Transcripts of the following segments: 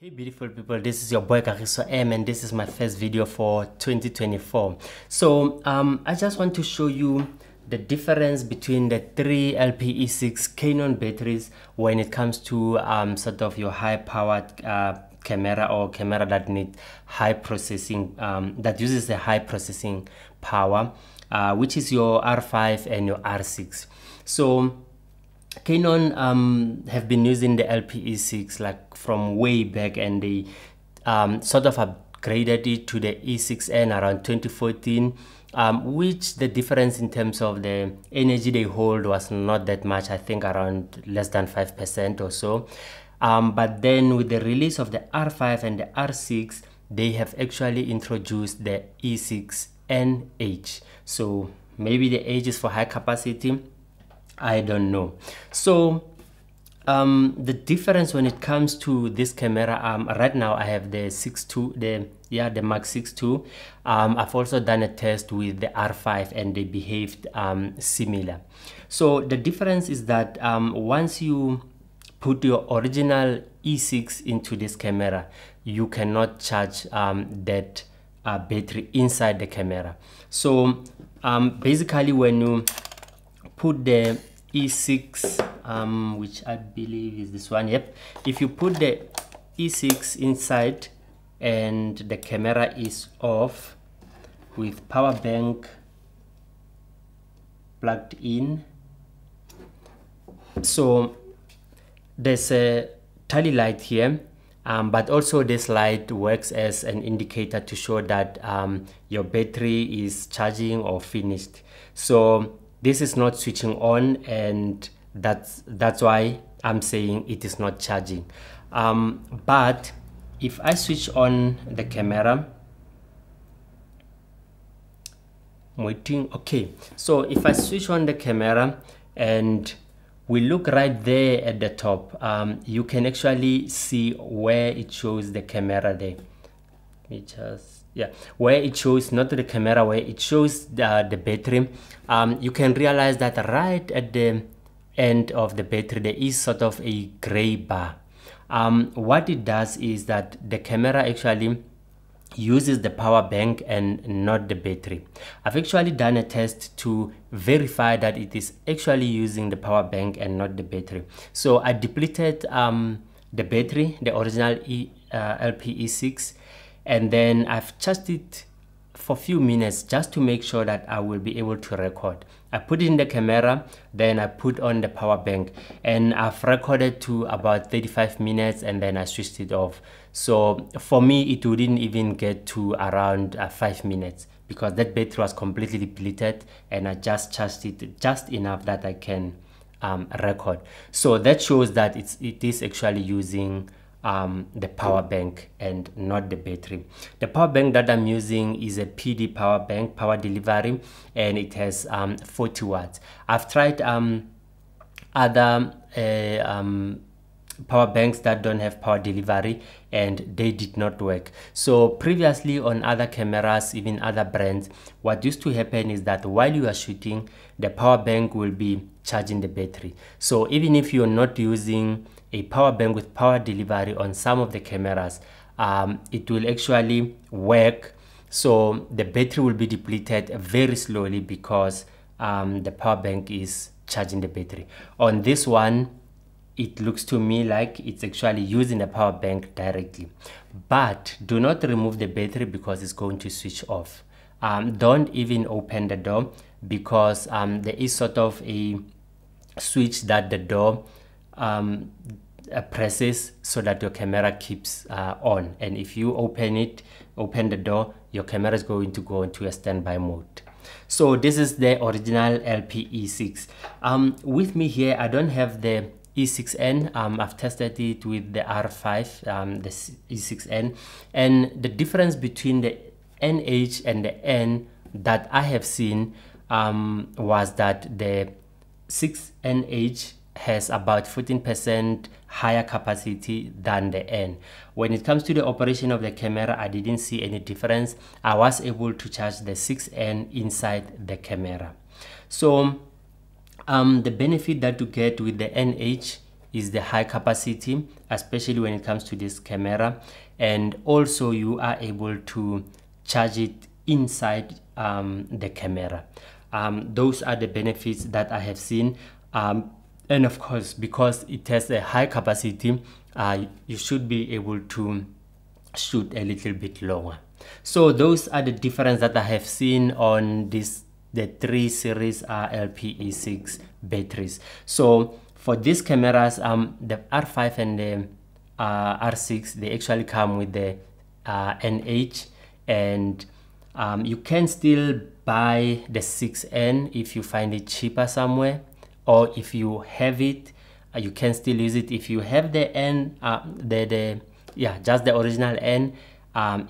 Hey beautiful people, this is your boy Kagiso M and this is my first video for 2024. So I just want to show you the difference between the three LP-E6 Canon batteries when it comes to sort of your high powered camera or camera that need high processing, that uses a high processing power, which is your R5 and your R6. So Canon have been using the LP-E6 like from way back, and they sort of upgraded it to the E6N around 2014, which the difference in terms of the energy they hold was not that much. I think around less than 5% or so. But then with the release of the R5 and the R6, they have actually introduced the E6NH. So maybe the H is for high capacity, I don't know. So the difference when it comes to this camera, right now I have the 6.2, the Mark 6.2. I've also done a test with the R5 and they behaved similar. So the difference is that once you put your original E6 into this camera, you cannot charge that battery inside the camera. So basically when you put the E6, which I believe is this one, yep, if you put the E6 inside and the camera is off with power bank plugged in, so there's a tally light here, but also this light works as an indicator to show that your battery is charging or finished. So this is not switching on, and that's why I'm saying it is not charging. But if I switch on the camera, I'm waiting. Okay, so if I switch on the camera and we look right there at the top, you can actually see where it shows the camera there. Where it shows, not the camera, where it shows the battery, you can realize that right at the end of the battery there is sort of a gray bar. What it does is that the camera actually uses the power bank and not the battery. I've actually done a test to verify that it is actually using the power bank and not the battery. So I depleted the battery, the original LP-E6, and then I've charged it for a few minutes just to make sure that I will be able to record. I put it in the camera, then I put on the power bank, and I've recorded to about 35 minutes and then I switched it off. So for me it wouldn't even get to around 5 minutes because that battery was completely depleted, and I just charged it just enough that I can record. So that shows that it is actually using the power bank and not the battery. The power bank that I'm using is a PD power bank, power delivery, and it has 40 watts. I've tried other power banks that don't have power delivery and they did not work. So previously on other cameras, even other brands, what used to happen is that while you are shooting, the power bank will be charging the battery. So even if you're not using a power bank with power delivery on some of the cameras, it will actually work. So the battery will be depleted very slowly because the power bank is charging the battery. On this one, it looks to me like it's actually using the power bank directly. But do not remove the battery because it's going to switch off. Don't even open the door because there is sort of a switch that the door presses so that your camera keeps on, and if you open the door, your camera is going to go into a standby mode. So this is the original LP-E6. With me here I don't have the E6N. I've tested it with the R5, the E6N, and the difference between the NH and the N that I have seen was that the 6NH has about 14% higher capacity than the N. When it comes to the operation of the camera, I didn't see any difference. I was able to charge the 6N inside the camera. So the benefit that you get with the NH is the high capacity, especially when it comes to this camera, and also you are able to charge it inside the camera. Those are the benefits that I have seen, and of course, because it has a high capacity, you should be able to shoot a little bit longer. So those are the difference that I have seen on the 3 series LP-E6 batteries. So for these cameras, the R5 and the R6, they actually come with the NH, and you can still buy the 6N if you find it cheaper somewhere, or if you have it, you can still use it. If you have the N, just the original N,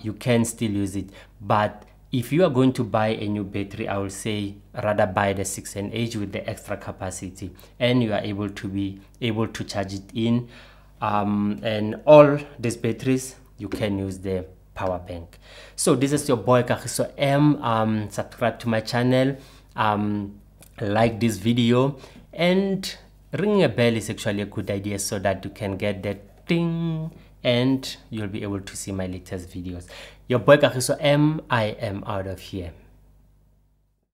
you can still use it. But if you are going to buy a new battery, I would say rather buy the E6NH with the extra capacity, and you are able to charge it in, and all these batteries you can use the power bank. So this is your boy Kagiso M. Subscribe to my channel, like this video, and ringing a bell is actually a good idea so that you can get that ding and you'll be able to see my latest videos. Your boy Kagiso M. I am out of here.